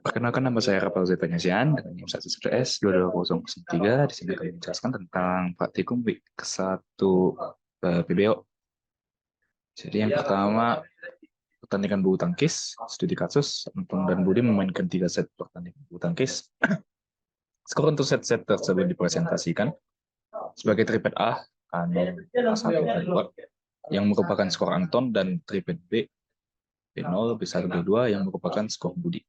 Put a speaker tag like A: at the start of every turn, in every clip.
A: Perkenalkan, nama saya Rafael Z. Panyasian dengan NIM 11S 22003. Di sini kami menjelaskan tentang praktikum week ke-1 PBO. Jadi yang pertama, pertandingan bulu tangkis, studi kasus. Anton dan Budi memainkan 3 set pertandingan bulu tangkis. Skor untuk set-set tersebut dipresentasikan sebagai triplet A, A0, A1, A2, yang merupakan skor Anton, dan triplet B, B0, B1, B2, yang merupakan skor Budi.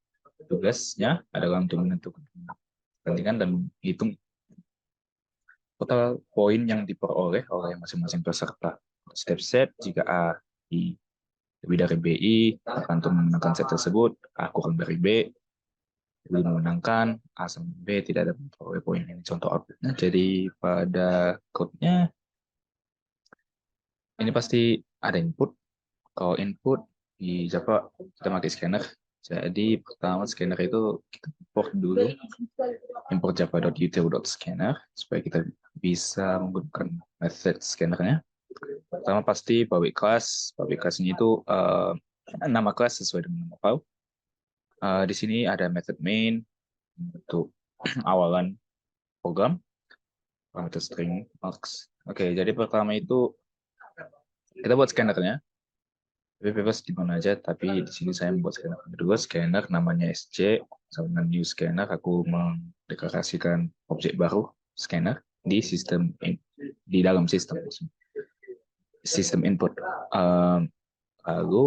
A: Tugasnya adalah untuk menentukan pertandingan dan menghitung total poin yang diperoleh oleh masing-masing peserta. Setiap set, jika A lebih dari BI, akan untuk memenangkan set tersebut. A kurang dari B, belum memenangkan. A sama B tidak ada memperoleh poin. Ini contoh outputnya. Jadi pada code-nya, ini pasti ada input. Kalau input di Java, kita pakai scanner. Jadi pertama scanner itu kita import dulu, import java.util.scanner supaya kita bisa menggunakan method scannernya. Pertama pasti public class ini itu nama kelas sesuai dengan nama file. Di sini ada method main untuk awalan program, parameter string marks. Oke, jadi pertama itu kita buat scannernya. Tapi bebas di mana aja, tapi di sini saya membuat scanner kedua, scanner namanya SC, sama dengan new scanner, aku mendeklarasikan objek baru scanner di sistem di dalam sistem input. Lalu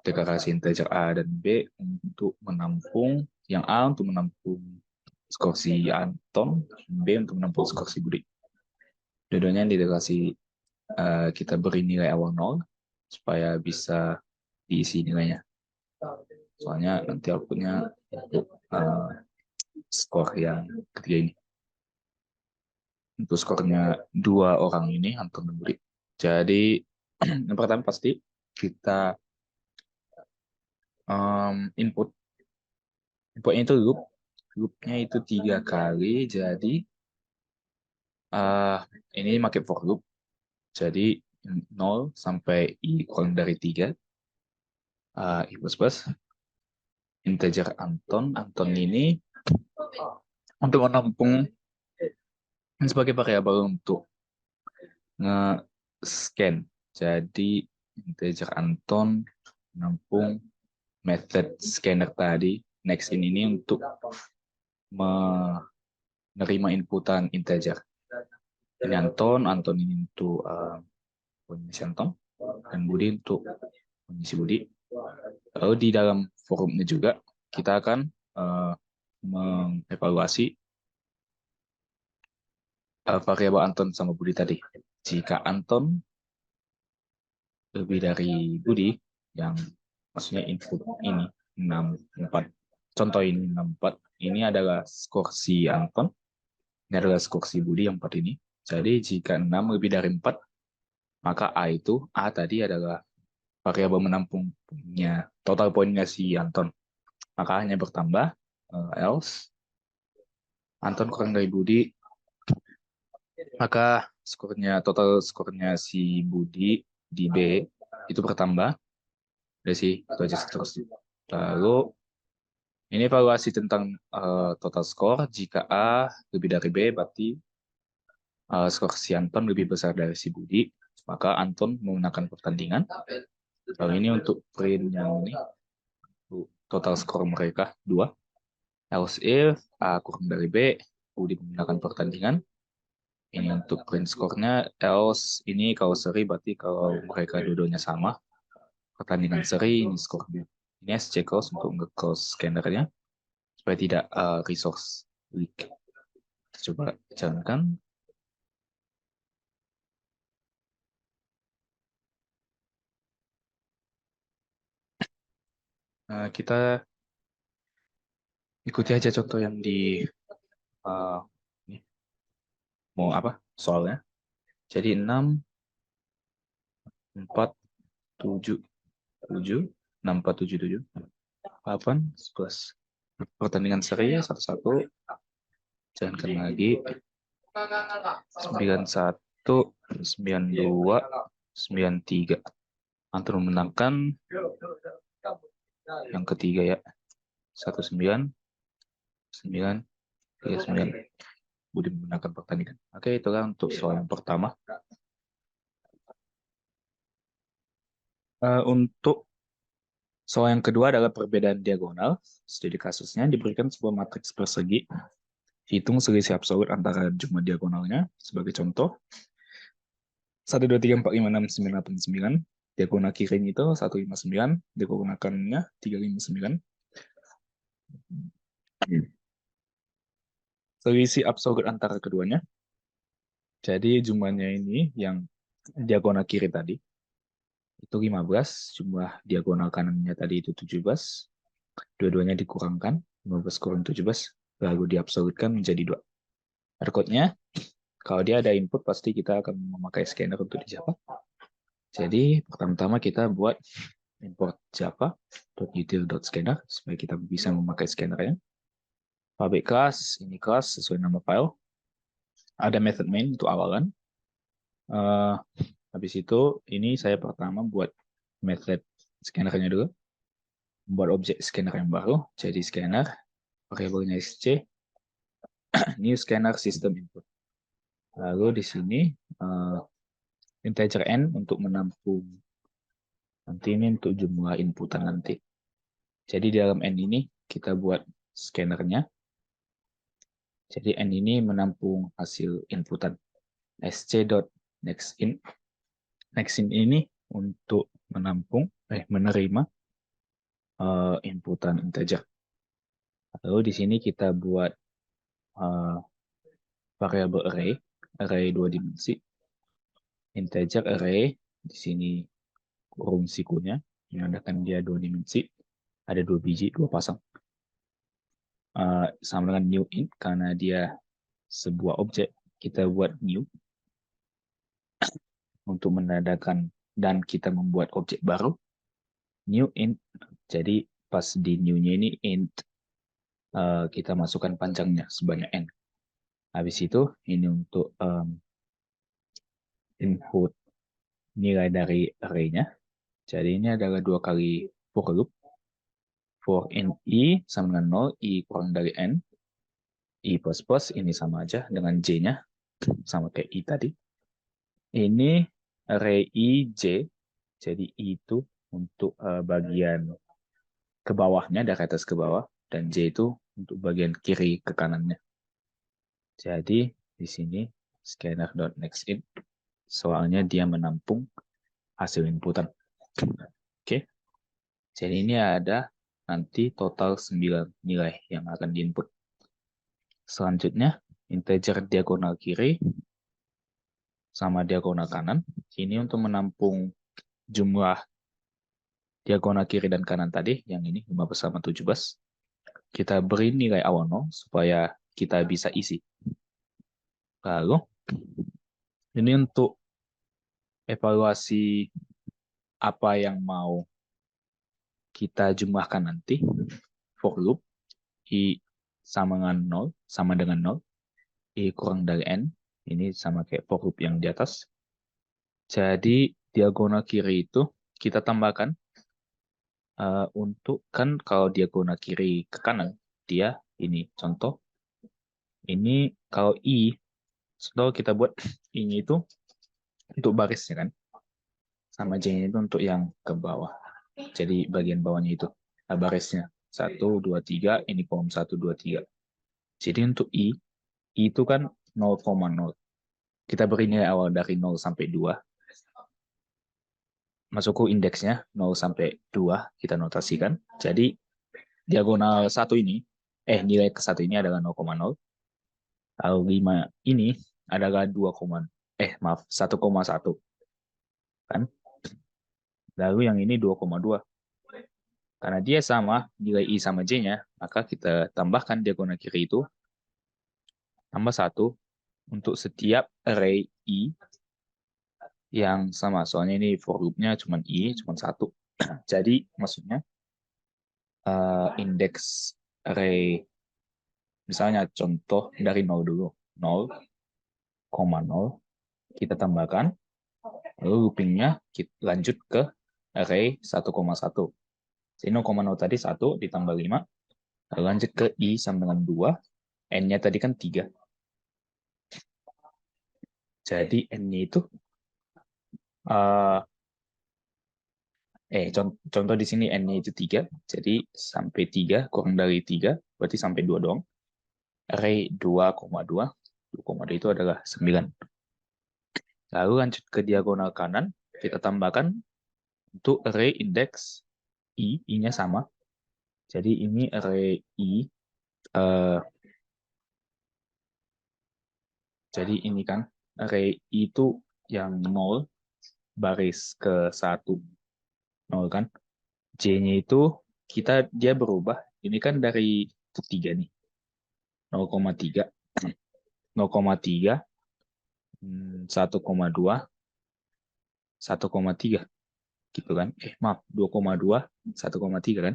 A: deklarasi integer A dan B untuk menampung, yang A untuk menampung skor si Anton, B untuk menampung skor si Budi. Dua-duanya dideklarasi kita beri nilai awal 0 supaya bisa diisi nilainya. Soalnya nanti outputnya untuk skor yang ketiga ini. Untuk skornya dua orang ini, Anton dan Budi. Jadi yang pertama pasti kita input. Inputnya itu loopnya itu 3 kali. Jadi ini pakai for loop. Jadi 0 sampai I kurang dari 3. I plus integer Anton ini untuk menampung sebagai variabel untuk nge-scan. Jadi integer Anton menampung method scanner tadi, next ini untuk menerima inputan integer. Ini Anton ini untuk mengisi Anton, dan Budi untuk mengisi Budi. Lalu di dalam forumnya juga kita akan mengevaluasi variabel Anton sama Budi tadi. Jika Anton lebih dari Budi, yang maksudnya input ini 64, contoh ini 64, ini adalah skor si Anton, ini adalah skor si Budi yang 4 ini. Jadi jika 6 lebih dari 4, maka A tadi adalah variabel menampungnya total poinnya si Anton, maka hanya bertambah. Else Anton kurang dari Budi, maka total skornya si Budi di B itu bertambah. Udah sih, itu aja seterusnya. Lalu ini evaluasi tentang total skor. Jika A lebih dari B, berarti skor si Anton lebih besar dari si Budi, maka Anton memenangkan pertandingan. Lalu ini untuk print yang ini, total skor mereka 2. Else if A kurang dari B, Budi memenangkan pertandingan. Ini untuk print skornya. Else ini kalau seri, berarti kalau mereka dua-duanya sama, pertandingan seri, ini skornya. Ini SC close untuk nge-close scannernya supaya tidak resource leak. Kita coba jalankan. Kita ikuti aja contoh yang di ini. Mau apa soalnya. Jadi 6, 4, 7, 7, 6, 4, 7, 7, 8, 11. Pertandingan seri 1-1. Jalankan lagi. 91, 92, 93. Anton memenangkan. Yang ketiga ya, 19, 9, 39. Budi menggunakan pertandingan. Oke, itulah untuk soal yang pertama. Untuk soal yang kedua adalah perbedaan diagonal. Studi kasusnya diberikan sebuah matriks persegi. Hitung selisih absolut antara jumlah diagonalnya. Sebagai contoh, 1, 2, 3, 4, 5, 6, 9, 8, 9. Diagonal kirinya itu 159, diagonal kanannya 359. Selisih absolut antara keduanya. Jadi jumlahnya ini yang diagonal kiri tadi itu 15, jumlah diagonal kanannya tadi itu 17. Dua-duanya dikurangkan, 15 kurang 17, lalu diabsolutkan menjadi 2. Barcode-nya, kalau dia ada input, pasti kita akan memakai scanner untuk di Java. Jadi, pertama-tama kita buat import java.util.scanner, supaya kita bisa memakai scannernya. Public class, ini class sesuai nama file. Ada method main untuk awalan. Habis itu, ini saya pertama buat method scannernya dulu. Buat objek scanner yang baru, jadi scanner, variabelnya sc, new scanner system input. Lalu di sini integer n untuk menampung nanti ini untuk jumlah inputan nanti. Jadi di dalam n ini kita buat scannernya. Jadi n ini menampung hasil inputan. sc.nextIn. NextIn ini untuk menerima inputan integer. Lalu di sini kita buat variabel array 2 dimensi. Integer array, di sini kurung sikunya, menandakan dia 2 dimensi, ada 2 biji, 2 pasang. Sama dengan new int, karena dia sebuah objek, kita buat new untuk menandakan dan kita membuat objek baru, new int. Jadi pas di new-nya ini int, kita masukkan panjangnya sebanyak n. Habis itu ini untuk input nilai dari array-nya. Jadi ini adalah 2 kali for loop. For in i sama dengan 0, i kurang dari n. I plus ini sama aja dengan j-nya, sama kayak i tadi. Ini array i, j. Jadi i itu untuk bagian ke bawahnya, dari atas ke bawah. Dan j itu untuk bagian kiri ke kanannya. Jadi di sini scanner.nextIn. Soalnya dia menampung hasil inputan. Oke. Jadi ini ada nanti total 9 nilai yang akan diinput. Selanjutnya, integer diagonal kiri sama diagonal kanan. Ini untuk menampung jumlah diagonal kiri dan kanan tadi, yang ini 15 sama 17. Kita beri nilai awal 0 supaya kita bisa isi. Lalu, ini untuk evaluasi apa yang mau kita jumlahkan nanti. For loop, i sama dengan 0, i kurang dari n, ini sama kayak for loop yang di atas. Jadi diagonal kiri itu kita tambahkan untuk, kan kalau diagonal kiri ke kanan, dia ini contoh. Ini kalau i, contoh kita buat i-nya itu untuk barisnya kan. Sama j-nya itu untuk yang ke bawah. Jadi bagian bawahnya itu barisnya. 1, 2, 3, ini kolom 1, 2, 3. Jadi untuk i itu kan 0,0. Kita beri nilai awal dari 0 sampai 2. Masuk ke indeksnya 0 sampai 2, kita notasikan. Jadi diagonal 1 ini, nilai ke 1 ini adalah 0,0. Lalu 5 ini adalah 1,1. Kan? Lalu yang ini 2,2. Karena dia sama, nilai i sama j-nya, maka kita tambahkan diagonal kiri itu tambah 1 untuk setiap array i yang sama. Soalnya ini for loop-nya cuma i, cuma 1. Jadi maksudnya indeks array, misalnya contoh dari 0 dulu. 0,0 kita tambahkan, lalu loopingnya kita lanjut ke array 1,1. Jadi 0,0 tadi 1 ditambah 5. Lalu lanjut ke I sama dengan 2. N-nya tadi kan 3. Jadi N-nya itu contoh di sini N-nya itu 3. Jadi sampai 3 kurang dari 3 berarti sampai 2 dong. Array 2,2. 2,2 itu adalah 9. Lalu lanjut ke diagonal kanan, kita tambahkan untuk array index I, I-nya sama. Jadi ini array I, jadi ini kan array I itu yang 0 baris ke 1, 0 kan. J-nya itu dia berubah. Ini kan dari 3 nih. 0,3, 0,3, 1,2, 1,3 gitu kan. Maaf, 2,2, 1,3 kan.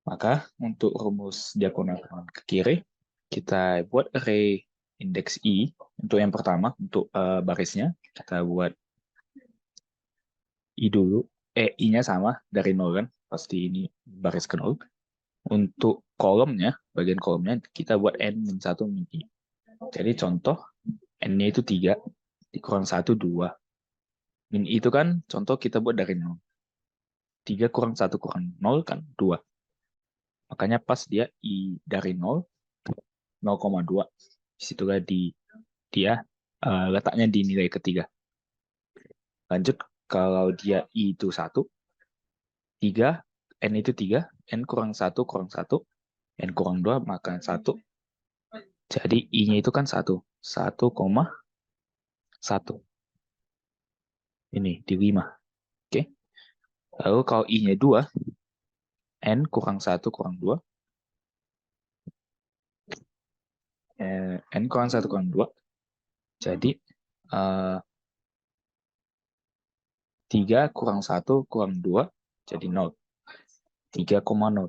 A: Maka untuk rumus diagonal kanan ke kiri, kita buat array index I untuk yang pertama, untuk barisnya, kita buat I dulu. I-nya sama dari 0 kan, pasti ini baris ke 0. Untuk kolomnya, bagian kolomnya, kita buat N-1 min I. Jadi contoh, N-nya itu 3, dikurang 1, 2. Min I itu kan, contoh kita buat dari 0. 3 kurang 1 kurang 0 kan, 2. Makanya pas dia I dari 0, 0,2. Disitulah dia letaknya di nilai ketiga. Lanjut, kalau dia I itu 1, 3, N itu 3, N kurang 1 kurang 1, N kurang 2, maka 1. Jadi I-nya itu kan 1. 1,1. Ini di 5. Oke. Lalu kalau I-nya 2, N kurang 1 kurang 2, N kurang 1 kurang 2. Jadi 3 kurang 1 kurang 2, jadi 0. 3,0.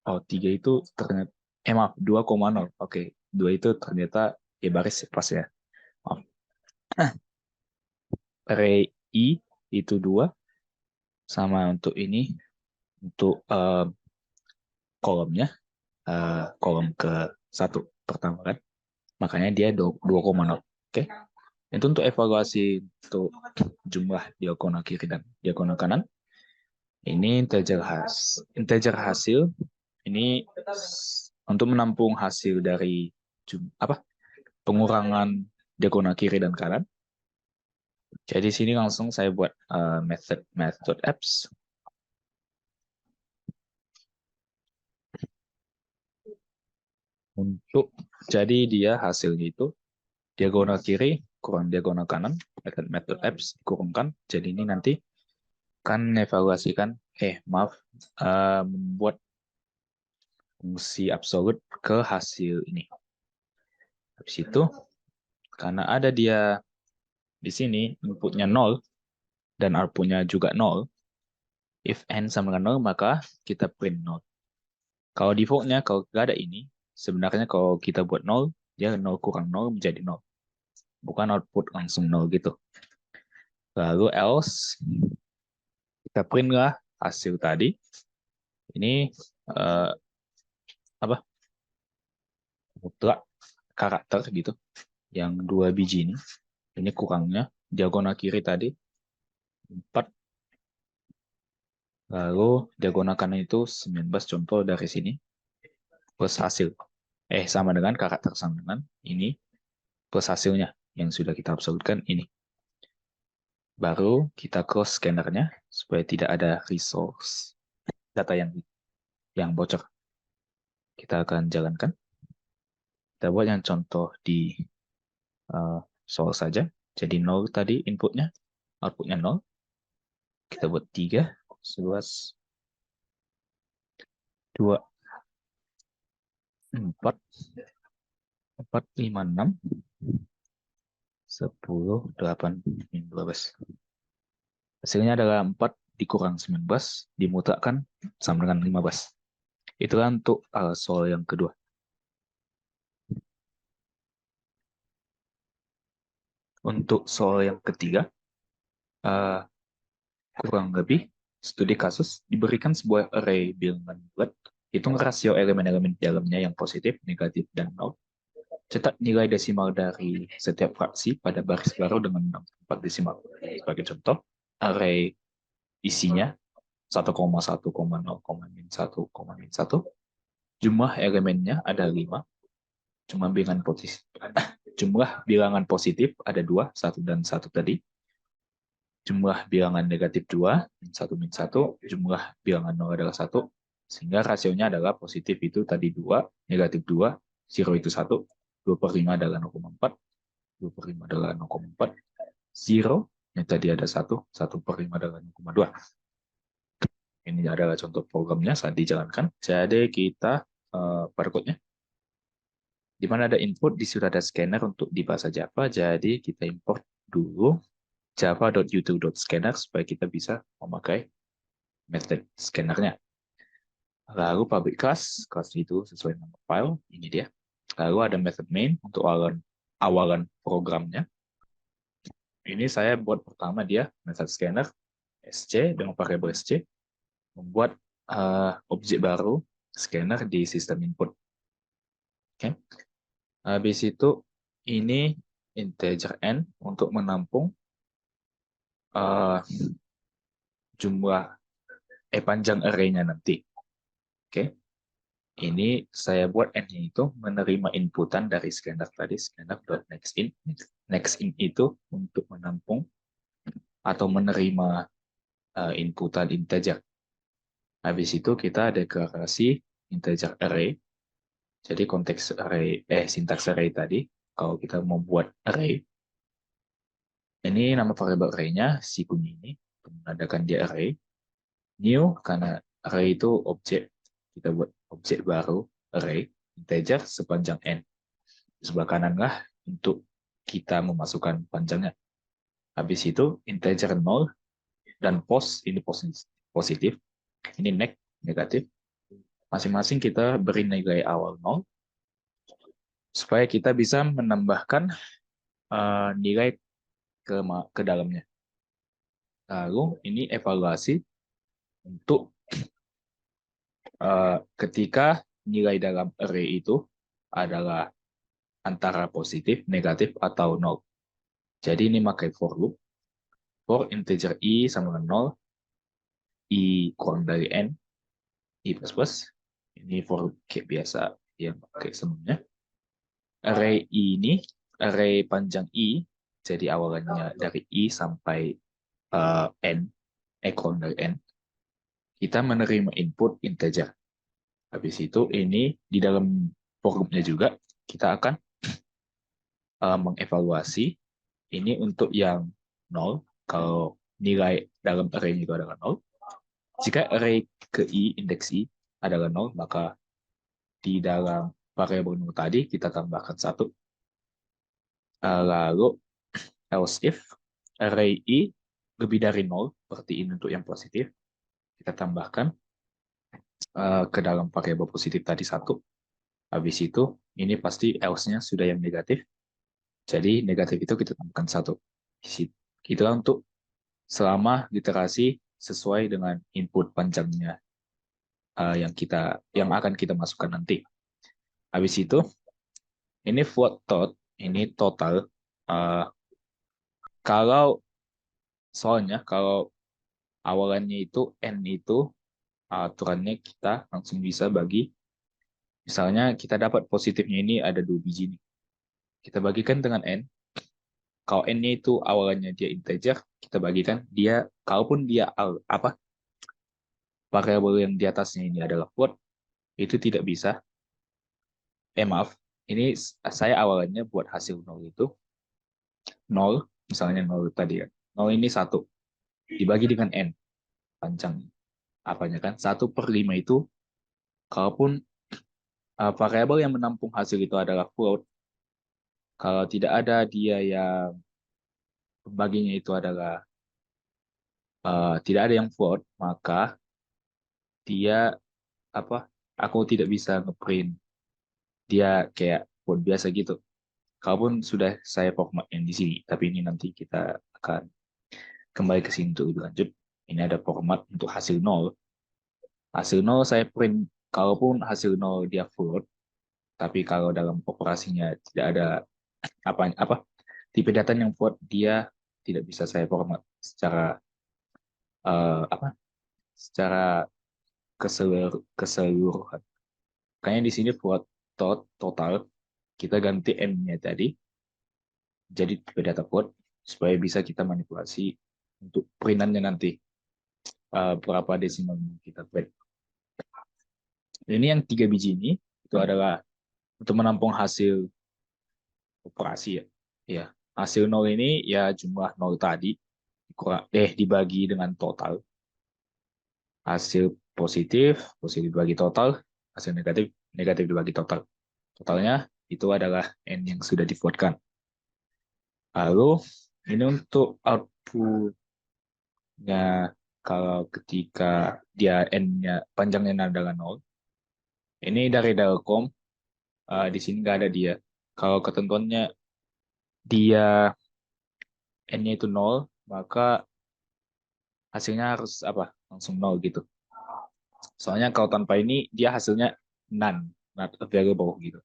A: Oh, 3 itu ternyata, maaf, 2,0. Oke, 2 itu ternyata baris pas ya. Maaf. Array I itu 2, sama untuk ini, untuk kolomnya, kolom ke 1 pertama kan. Makanya dia 2,0. Oke. Itu untuk evaluasi untuk jumlah diagonal kiri dan diagonal kanan. Ini integer hasil. Ini untuk menampung hasil dari pengurangan diagonal kiri dan kanan. Jadi sini langsung saya buat method apps. Jadi dia hasilnya itu diagonal kiri kurang diagonal kanan, method apps dikurangkan. Jadi ini nanti kan evaluasikan, membuat fungsi absolut ke hasil ini. Habis itu, karena ada dia di sini inputnya 0 dan outputnya juga 0, if n sama dengan 0 maka kita print 0. Kalau defaultnya kalau nggak ada ini, sebenarnya kalau kita buat 0, dia 0 kurang 0 menjadi 0. Bukan output langsung 0 gitu. Lalu else, kita print lah hasil tadi. Ini mutlak karakter gitu. Yang 2 biji ini. Ini kurangnya. Diagonal kiri tadi 4. Lalu diagonal kanan itu 19, contoh dari sini. Plus hasil. Sama dengan karakter sama dengan ini. Plus hasilnya yang sudah kita absolutkan ini. Baru kita cross scannernya supaya tidak ada resource data yang bocor. Kita akan jalankan. Kita buat yang contoh di source saja. Jadi 0 tadi inputnya, outputnya 0. Kita buat 3, 11, 2, 4, 4, 5, 6, 10, 8, 12. Hasilnya adalah 4 dikurang 19, dimutlakkan sama dengan 15. Itulah untuk soal yang kedua. Untuk soal yang ketiga, kurang lebih studi kasus diberikan sebuah array bilangan bulat, hitung rasio elemen-elemen di dalamnya yang positif, negatif, dan nol. Cetak nilai desimal dari setiap fraksi pada baris baru dengan 64 desimal. Sebagai contoh, array isinya 1,1,0,1,1. Jumlah elemennya ada 5. Jumlah bilangan positif ada 2, 1 dan 1 tadi. Jumlah bilangan negatif 2, 1 min 1. Jumlah bilangan 0 adalah 1. Sehingga rasionya adalah positif itu tadi 2, negatif 2, 0 itu 1, 2 per 5 adalah 0,4, 2 per 5 adalah 0,4, 0, yang tadi ada 1, 1 per 5 adalah 0,2. Ini adalah contoh programnya saat dijalankan. Jadi kita pada code-nya, di mana ada input, di situ ada scanner untuk di bahasa Java. Jadi kita import dulu java.util.scanner supaya kita bisa memakai method scannernya. Lalu public class itu sesuai nama file, ini dia. Lalu ada method main untuk awalan programnya. Ini saya buat pertama dia method scanner sc dengan variabel sc, membuat objek baru scanner di sistem input. Oke. Habis itu ini integer n untuk menampung jumlah panjang array-nya nanti. Oke. Ini saya buat n itu menerima inputan dari scanner tadi, scanner.nextIn. NextIn itu untuk menampung atau menerima inputan integer. Habis itu kita deklarasi integer array. Jadi konteks array, sintaks array tadi, kalau kita mau buat array, ini nama variabel array-nya si kuning ini, menandakan dia array. New, karena array itu objek, kita buat objek baru, array, integer sepanjang n. Di sebelah kanan lah untuk kita memasukkan panjangnya. Habis itu integer 0 dan post, ini positif, ini negatif. Masing-masing kita beri nilai awal 0, supaya kita bisa menambahkan nilai ke dalamnya. Lalu ini evaluasi untuk ketika nilai dalam array itu adalah antara positif, negatif, atau 0. Jadi ini pakai for loop. For integer i sama dengan 0, i kurang dari n, i plus plus. Ini for loop kayak biasa yang pakai sebelumnya. Array i ini, array panjang i, jadi awalannya dari i sampai n, kurang dari n. Kita menerima input integer. Habis itu ini di dalam for loop-nya juga kita akan mengevaluasi ini untuk yang 0, kalau nilai dalam array itu adalah 0. Jika array ke i, indeks i adalah 0, maka di dalam variabel 0 tadi kita tambahkan 1. Lalu else if array i lebih dari 0, seperti ini untuk yang positif, kita tambahkan ke dalam variabel positif tadi 1. Habis itu ini pasti else-nya sudah yang negatif. Jadi negatif itu kita tambahkan 1. Itulah untuk selama literasi sesuai dengan input panjangnya yang akan kita masukkan nanti. Habis itu ini float tot, ini total. Soalnya kalau awalannya itu n itu aturannya kita langsung bisa bagi. Misalnya kita dapat positifnya ini ada 2 biji nih. Kita bagikan dengan n. Kalau n-nya itu awalannya dia integer, kita bagikan dia, kalaupun dia variabel yang di atasnya ini adalah float, itu tidak bisa. Maaf, ini saya awalannya buat hasil 0 itu 0, misalnya 0 tadi kan. 0 ini 1 dibagi dengan n panjang apanya kan, 1 per 5 itu kalaupun variabel yang menampung hasil itu adalah float, kalau tidak ada dia yang pembaginya itu adalah tidak ada yang float, maka dia aku tidak bisa ngeprint dia kayak float biasa gitu. Kalaupun sudah saya format yang di sini, tapi ini nanti kita akan kembali ke sini untuk lebih lanjut. Ini ada format untuk hasil 0. Hasil 0 saya print, kalaupun hasil 0 dia float, tapi kalau dalam operasinya tidak ada apa tipe data yang float, dia tidak bisa saya format secara apa secara keseluruhan. Makanya di sini buat total kita ganti n-nya tadi jadi tipe data float supaya bisa kita manipulasi untuk printannya nanti berapa desimal kita print. Ini yang 3 biji ini itu adalah untuk menampung hasil operasi ya. Ya, hasil 0 ini ya jumlah 0 tadi dibagi dengan total. Hasil positif dibagi total, hasil negatif dibagi total. Totalnya itu adalah n yang sudah divotekan. Lalu ini untuk output-nya kalau ketika dia n-nya panjangnya adalah 0. Ini dari Delcom, di sini nggak ada dia. Kalau ketentuannya dia n-nya itu 0, maka hasilnya harus apa? Langsung 0 gitu. Soalnya kalau tanpa ini dia hasilnya none, not available gitu.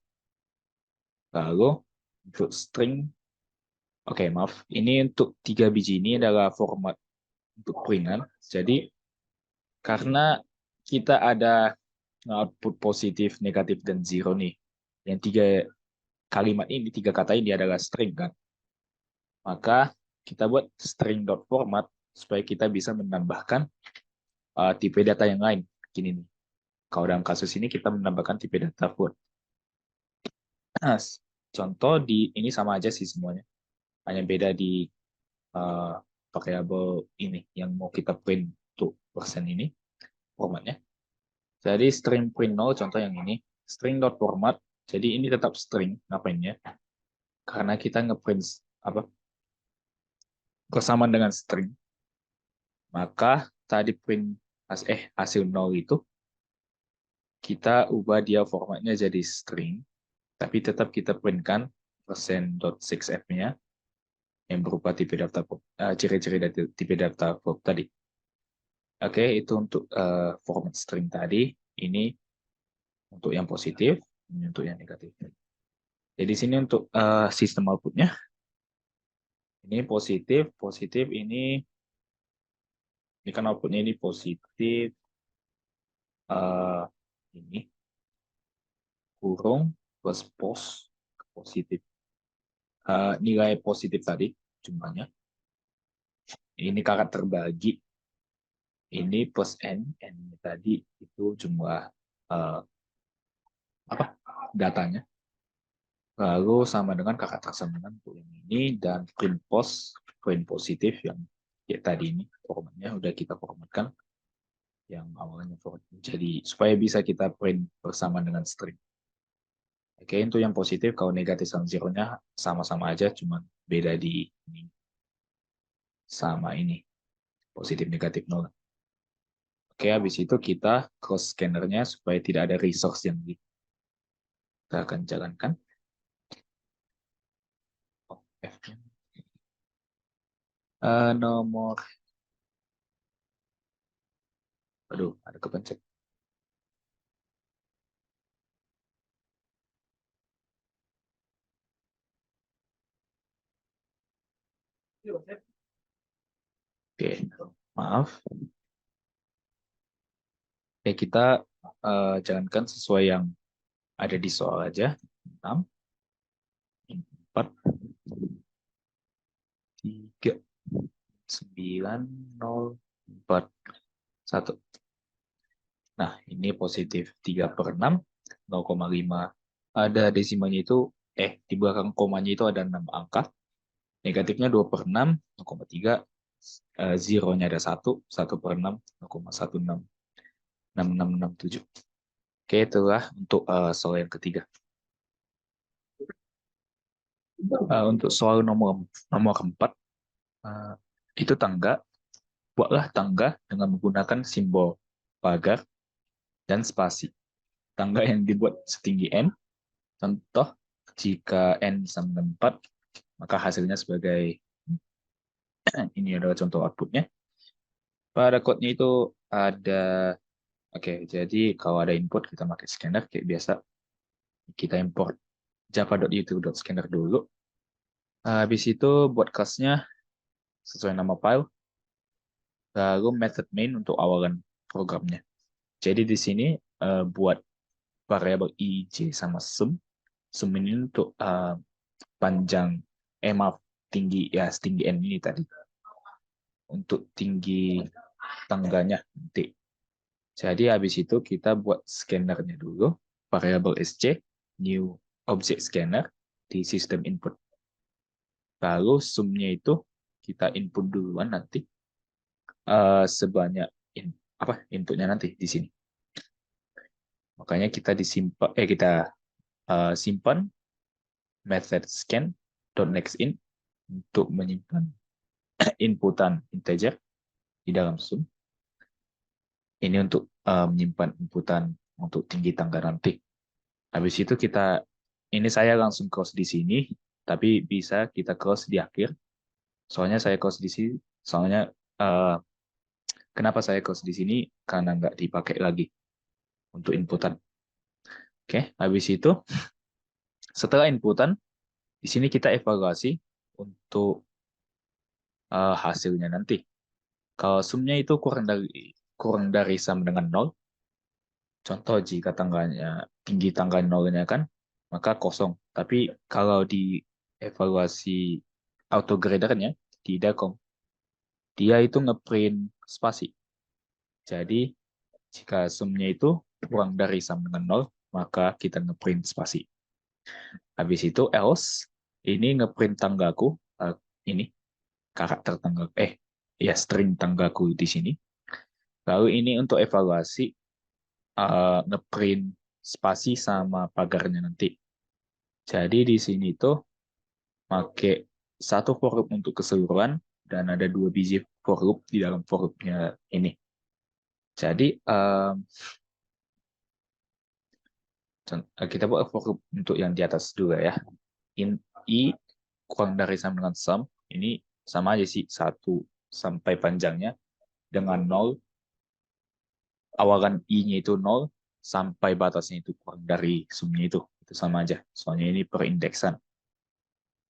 A: Lalu untuk string, oke maaf, ini untuk 3 biji ini adalah format untuk printan. Jadi karena kita ada output positif, negatif, dan zero nih. Yang 3 kalimat ini, 3 kata ini adalah string kan. Maka kita buat string.format supaya kita bisa menambahkan tipe data yang lain. Gini nih. Kalau dalam kasus ini kita menambahkan tipe data float. Nah, contoh di ini sama aja sih semuanya. Hanya beda di variable ini yang mau kita print untuk persen ini formatnya. Jadi string print 0 contoh yang ini, string.format. Jadi ini tetap string ngapainnya? Karena kita ngeprint apa? Bersamaan dengan string. Maka tadi print hasil 0 itu kita ubah dia formatnya jadi string, tapi tetap kita printkan %.6f-nya yang berupa tipe data ciri-ciri dari tipe data float tadi. Oke, itu untuk format string tadi. Ini untuk yang positif, ini untuk yang negatif. Jadi di sini untuk sistem outputnya, ini positif ini kan outputnya ini positif, ini kurung plus positif. Nilai positif tadi jumlahnya. Ini kakak terbagi. Ini plus n tadi itu jumlah apa datanya. Lalu sama dengan kakak tersambungan untuk yang ini dan print positif yang ya, tadi ini formatnya udah kita formatkan yang awalnya format. Jadi supaya bisa kita print bersama dengan string. Oke, untuk yang positif kalau negatif sama zero-nya sama-sama aja, cuman beda di ini sama ini positif negatif 0. Oke, habis itu kita cross scannernya supaya tidak ada resource yang kita akan jalankan. Oh, F-nya. Nomor, aduh, ada kepencet. Oke, maaf. Oke, kita jalankan sesuai yang ada di soal aja. 6, 4, 3, 9, 0, 4, 1. Nah, ini positif 3/6, 0,5. Ada desimalnya itu, di belakang komanya itu ada 6 angka. Negatifnya 2/6, 0,3. Zero-nya ada 1, 1/6, 0,16. 6667. Oke, itulah untuk soal yang ketiga. Untuk soal nomor 4, itu tangga. Buatlah tangga dengan menggunakan simbol pagar dan spasi. Tangga yang dibuat setinggi N. Contoh, jika N sama dengan 4, maka hasilnya sebagai ini adalah contoh outputnya. Pada code-nya itu ada, oke, jadi kalau ada input kita pakai scanner kayak biasa. Kita import java.youtube.scanner dulu. Habis itu buat class-nya sesuai nama file. Lalu method main untuk awalan programnya. Jadi di sini buat variabel ij sama sum. Sum ini untuk panjang, maaf, tinggi, ya setinggi n ini tadi. Untuk tinggi tangganya nanti. Jadi habis itu kita buat scannernya dulu. Variabel sc, new object scanner di sistem input. Lalu sumnya itu kita input duluan nanti sebanyak inputnya nanti di sini. Makanya kita simpan method scan .nextIn untuk menyimpan inputan integer di dalam sum. Ini untuk menyimpan inputan untuk tinggi tangga nanti. Habis itu ini saya langsung close di sini, tapi bisa kita close di akhir. Soalnya saya close di sini, soalnya kenapa saya close di sini? Karena nggak dipakai lagi untuk inputan. Oke, habis itu setelah inputan, di sini kita evaluasi untuk hasilnya nanti. Kalau sumnya itu kurang dari sama dengan 0, contoh jika tinggi tangga nolnya kan, maka kosong. Tapi kalau di evaluasi autogradernya di Dacom, dia itu ngeprint spasi. Jadi jika sumnya itu kurang dari sama dengan 0, maka kita ngeprint spasi. Habis itu else, ini ngeprint tanggaku, ini karakter tangga, string tanggaku di sini. Lalu ini untuk evaluasi ngeprint spasi sama pagarnya nanti. Jadi di sini tuh pakai satu for loop untuk keseluruhan dan ada 2 biji for loop di dalam for loop-nya ini. Jadi kita buat for loop untuk yang di atas dulu ya. I kurang dari sama dengan sum, ini sama aja sih 1 sampai panjangnya dengan 0, awalan i-nya itu 0 sampai batasnya itu kurang dari sumnya itu sama aja. Soalnya ini perindeksan.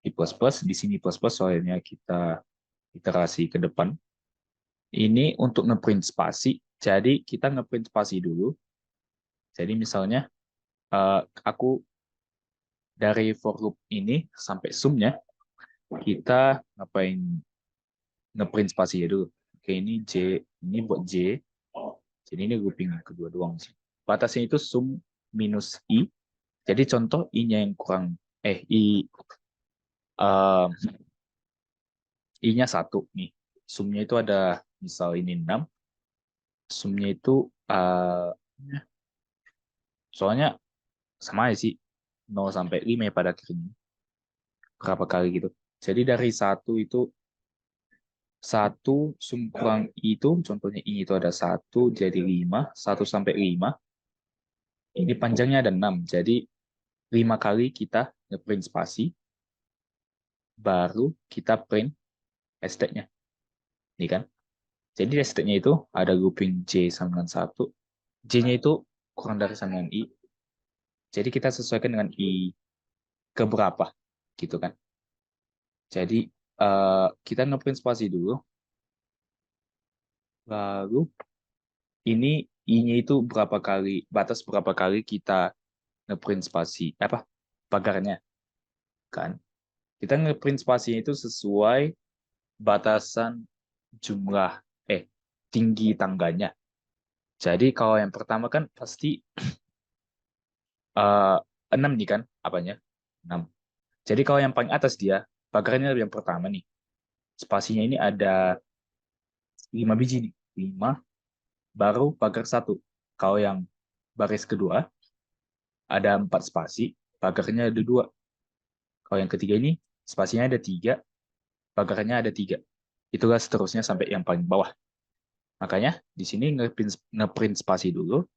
A: Di plus di sini plus soalnya kita iterasi ke depan. Ini untuk ngeprint spasi. Jadi kita ngeprint spasi dulu. Jadi misalnya aku dari for loop ini sampai sumnya kita ngeprint spasi ya dulu. Oke, ini J, ini buat J. Jadi ini grouping kedua doang sih. Batasnya itu sum minus I. Jadi contoh I-nya yang kurang, I-nya 1 nih. Sumnya itu ada, misal ini 6. Sumnya itu, soalnya sama aja sih, 0 sampai 5 ya pada akhirnya. Berapa kali gitu. Jadi dari 1 itu, 1 sum kurang I itu, contohnya I itu ada 1, jadi 5. 1 sampai 5. Ini panjangnya ada 6. Jadi 5 kali kita ngeprint spasi, baru kita print hashtag-nya. Ini kan. Jadi hashtag-nya itu ada grouping J sama dengan 1. J-nya itu kurang dari sama dengan I. Jadi kita sesuaikan dengan I keberapa, gitu kan. Jadi kita ngeprint spasi dulu. Lalu ini I-nya itu batas berapa kali kita ngeprint spasi, pagarnya, kan. Kita ngeprint spasinya itu sesuai batasan jumlah, tinggi tangganya. Jadi kalau yang pertama kan pasti 6 nih kan, 6. Jadi kalau yang paling atas dia, pagarnya yang pertama nih. Spasinya ini ada 5 biji nih. 5, baru pagar 1. Kalau yang baris kedua, ada 4 spasi, pagarnya ada 2. Kalau yang ketiga ini, spasinya ada 3, pagarnya ada 3. Itulah seterusnya sampai yang paling bawah. Makanya di sini ngeprint spasi dulu,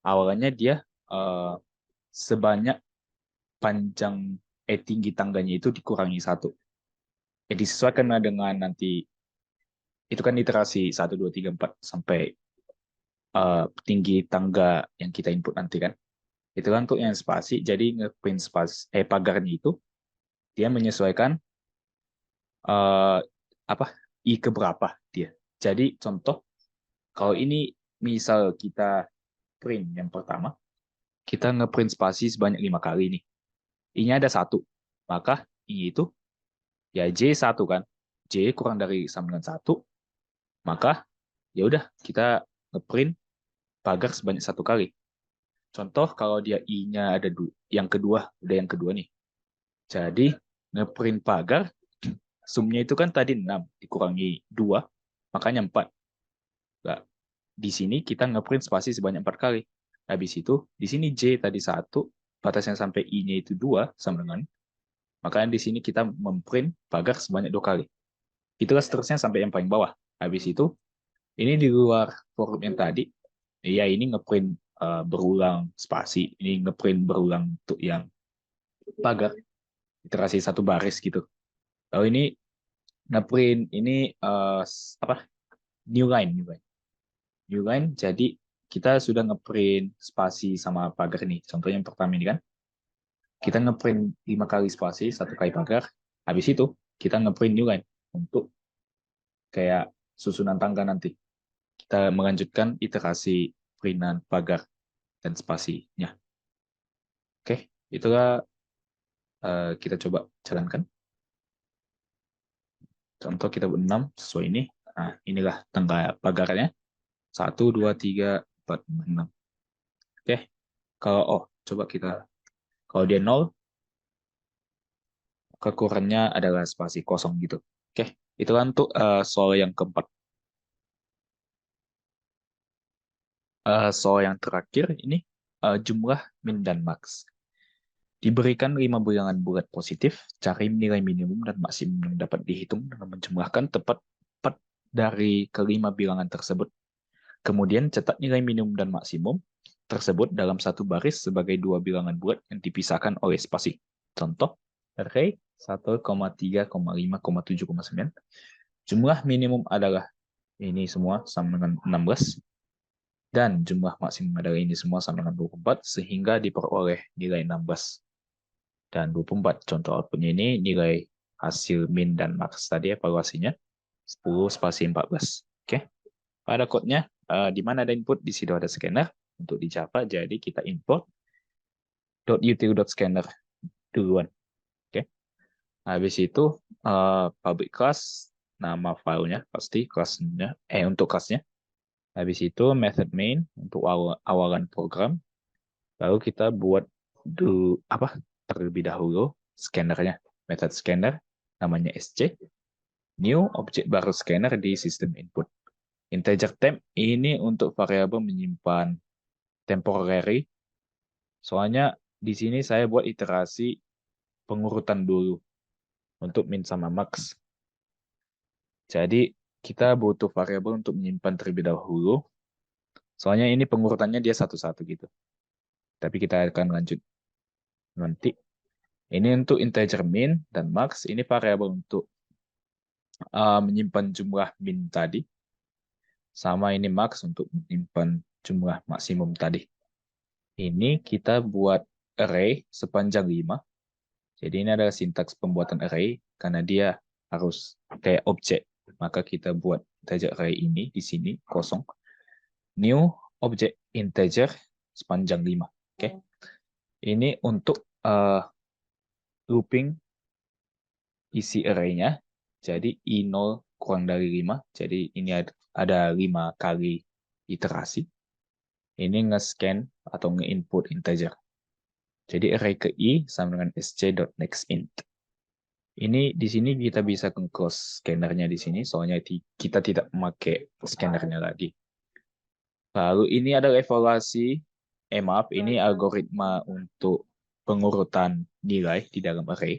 A: awalnya dia sebanyak panjang tinggi tangganya itu dikurangi 1. Disesuaikan dengan nanti itu kan iterasi 1, 2, 3, 4 sampai tinggi tangga yang kita input nanti kan. Itu kan untuk yang spasi, jadi ngeprint pagarnya itu dia menyesuaikan apa i keberapa dia. Jadi contoh kalau ini misal kita print yang pertama, kita ngeprint spasi sebanyak 5 kali nih. I-nya ada 1, maka i itu ya J1 kan. J kurang dari sama dengan 1, maka ya udah kita ngeprint pagar sebanyak 1 kali. Contoh kalau dia I-nya ada yang kedua, udah yang kedua nih. Jadi ngeprint pagar sumnya itu kan tadi 6 dikurangi 2, makanya 4. Nah, di sini kita ngeprint spasi sebanyak 4 kali. Habis itu di sini J tadi 1, batasnya sampai I-nya itu 2 sama dengan, makanya di sini kita memprint pagar sebanyak 2 kali. Itulah seterusnya sampai yang paling bawah. Habis itu ini di luar forum yang tadi, ya ini ngeprint berulang spasi, ini ngeprint berulang untuk yang pagar, iterasi 1 baris gitu. Lalu ini ngeprint ini apa? New line. Jadi kita sudah ngeprint spasi sama pagar nih. Contohnya yang pertama ini kan, kita ngeprint 5 kali spasi, 1 kali pagar. Habis itu kita ngeprint new line untuk kayak susunan tangga nanti. Kita melanjutkan iterasi printan pagar dan spasinya. Oke, itulah kita coba jalankan. Contoh kita buat 6 sesuai ini. Nah, inilah tangga pagarnya. 1, 2, 3, 4, 5, 6. Oke, kalau coba kita, kalau dia 0, kekurangannya adalah spasi kosong gitu. Oke, itu kan untuk soal yang keempat. Soal yang terakhir ini jumlah min dan max. Diberikan 5 bilangan bulat positif, cari nilai minimum dan maksimum yang dapat dihitung dengan menjumlahkan tepat 4 dari kelima bilangan tersebut. Kemudian cetak nilai minimum dan maksimum tersebut dalam satu baris sebagai 2 bilangan bulat yang dipisahkan oleh spasi. Contoh, array 1,3,5,7,9. Jumlah minimum adalah ini semua sama dengan 16. Dan jumlah maksimum adalah ini semua sama dengan 24, sehingga diperoleh nilai 16 dan 24. Contoh outputnya ini nilai hasil min dan max tadi evaluasinya 10 spasi 14. Oke. Pada code-nya di mana ada input, di situ ada scanner untuk di Java. Jadi kita import .util.scanner duluan. Oke. Habis itu public class, nama filenya pasti kelasnya untuk kelasnya. Habis itu method main untuk awalan program. Lalu kita buat terlebih dahulu scannernya, method scanner namanya SC, new objek baru scanner di sistem input. Integer temp ini untuk variabel menyimpan temporary. Soalnya di sini saya buat iterasi pengurutan dulu untuk min sama max. Jadi kita butuh variabel untuk menyimpan terlebih dahulu. Soalnya ini pengurutannya dia satu-satu gitu. Tapi kita akan lanjut nanti. Ini untuk integer min dan max. Ini variabel untuk menyimpan jumlah min tadi. Sama ini max untuk menyimpan jumlah maksimum tadi. Ini kita buat array sepanjang 5. Jadi ini adalah sintaks pembuatan array karena dia harus kayak objek. Maka kita buat integer array ini di sini kosong. New objek integer sepanjang 5. Oke. Ini untuk looping isi array-nya. Jadi I0 kurang dari 5. Jadi ini ada 5 kali iterasi. Ini nge-scan atau nge-input integer. Jadi array ke I sama dengan sc.nextInt. Ini di sini kita bisa close scannernya di sini, soalnya kita tidak memakai scannernya lagi. Lalu ini adalah evaluasi, maaf, ini algoritma untuk pengurutan nilai di dalam array.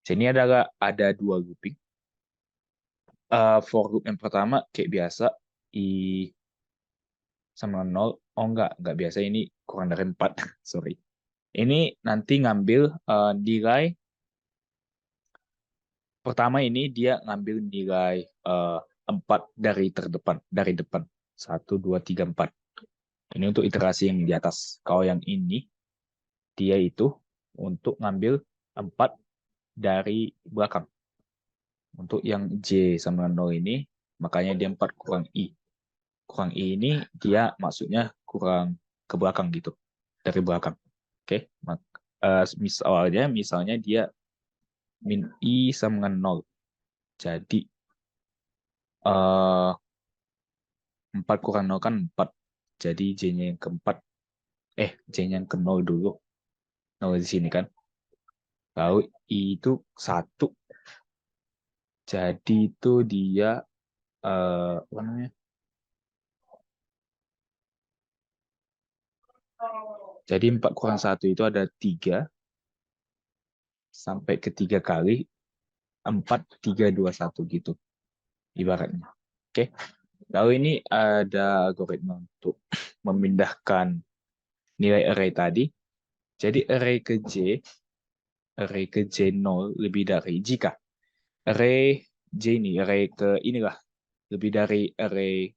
A: Sini adalah ada 2 looping. For loop yang pertama kayak biasa I sama 0. Oh enggak biasa, ini kurang dari 4. Sorry. Ini nanti ngambil nilai pertama, ini dia ngambil nilai 4 dari terdepan, dari depan. 1, 2, 3, 4. Ini untuk iterasi yang di atas. Kalau yang ini, dia itu untuk ngambil 4 dari belakang. Untuk yang J sama 0 ini, makanya dia 4 kurang I. Kurang I ini dia maksudnya kurang ke belakang gitu. Dari belakang. Oke. Misalnya dia min I sama dengan 0. Jadi 4 kurang 0 kan 4. Jadi J-nya yang keempat. J-nya yang ke 0 dulu. 0 di sini kan. Lalu I itu 1. Jadi itu dia apa namanya? Jadi 4 kurang 1 itu ada 3 sampai ke 3 kali 4, 3, 2, 1 gitu ibaratnya. Oke. Lalu ini ada algoritma untuk memindahkan nilai array tadi. Jadi array ke J0 lebih dari jika array J ini, array ke inilah lebih dari array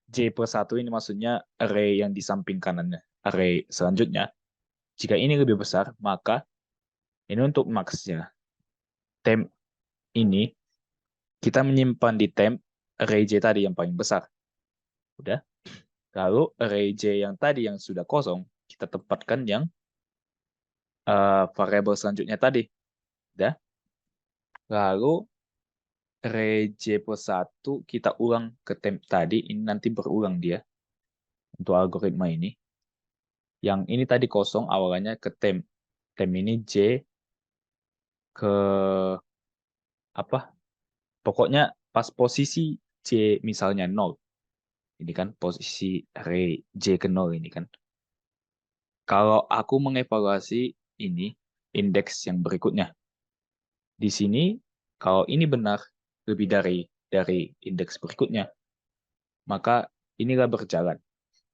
A: J per 1 ini maksudnya array yang di samping kanannya. Array selanjutnya, jika ini lebih besar, maka ini untuk max-nya. Temp ini, kita menyimpan di temp array J tadi yang paling besar. Udah. Lalu array J yang tadi yang sudah kosong, kita tempatkan yang variabel selanjutnya tadi. Udah. Lalu array J per 1 kita ulang ke temp tadi, ini nanti berulang dia untuk algoritma ini. Yang ini tadi kosong awalnya ke temp. Temp ini J ke apa? Pokoknya pas posisi J misalnya 0. Ini kan posisi array J ke 0 ini kan. Kalau aku mengevaluasi ini indeks yang berikutnya. Di sini kalau ini benar lebih dari indeks berikutnya, maka inilah berjalan.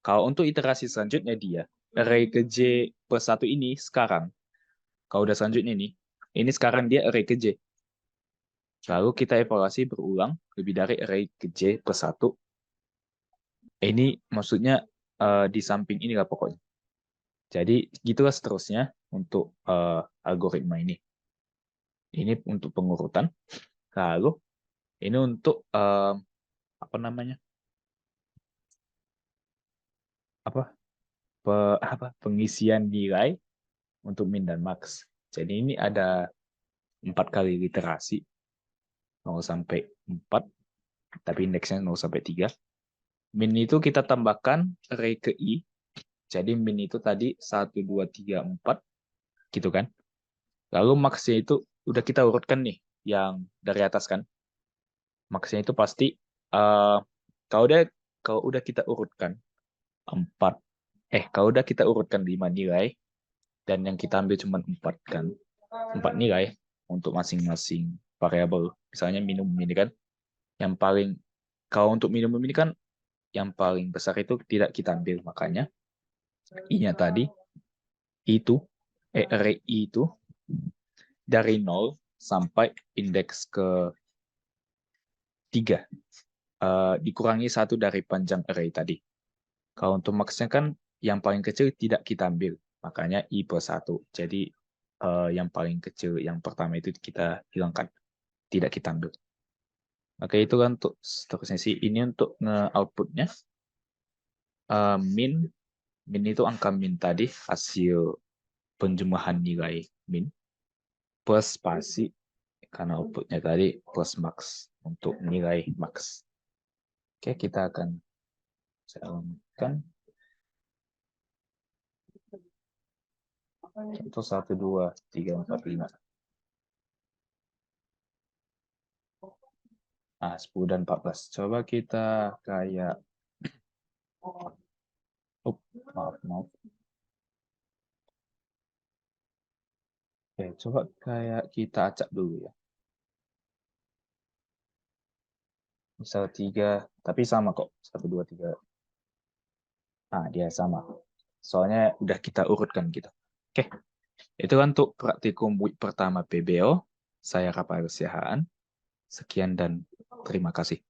A: Kalau untuk iterasi selanjutnya dia, array ke J per 1 ini sekarang, kalau udah selanjutnya ini sekarang dia array ke J. Lalu kita evaluasi berulang lebih dari array ke J per 1. Ini maksudnya di samping inilah pokoknya. Jadi gitulah seterusnya untuk algoritma ini. Ini untuk pengurutan. Lalu ini untuk apa namanya? Pengisian nilai untuk min dan max. Jadi ini ada 4 kali literasi 0 sampai 4, tapi indeksnya 0 sampai 3. Min itu kita tambahkan array ke I. Jadi min itu tadi 1, 2, 3, 4 gitu kan. Lalu max-nya itu udah kita urutkan nih yang dari atas kan. Max-nya itu pasti kalau udah kita urutkan 4 kalau udah kita urutkan 5 nilai dan yang kita ambil cuma 4 kan. 4 nilai untuk masing-masing variabel. Misalnya minimum ini kan. Yang paling kalau untuk minimum ini kan yang paling besar itu tidak kita ambil, makanya I-nya tadi itu array I itu dari 0 sampai indeks ke 3 dikurangi 1 dari panjang array tadi. Kalau untuk max-nya kan yang paling kecil tidak kita ambil, makanya I per 1. Jadi yang paling kecil yang pertama itu kita hilangkan, tidak kita ambil. Oke, itu kan untuk seterusnya sih. Ini untuk nge-outputnya. Min itu angka min tadi, hasil penjumlahan nilai min, plus spasi, karena outputnya tadi, plus max, untuk nilai max. Oke, kita akan lakukan. Itu 1, 2, 3, 4, 5. Nah, 10 dan 14. Coba kita kayak maaf. Oke, coba kayak kita acak dulu ya. Misal 3, tapi sama kok. 1, 2, 3. Nah, dia sama. Soalnya udah kita urutkan gitu. Oke, itu kan untuk praktikum week pertama PBO. Saya Rafael Siahaan. Sekian dan terima kasih.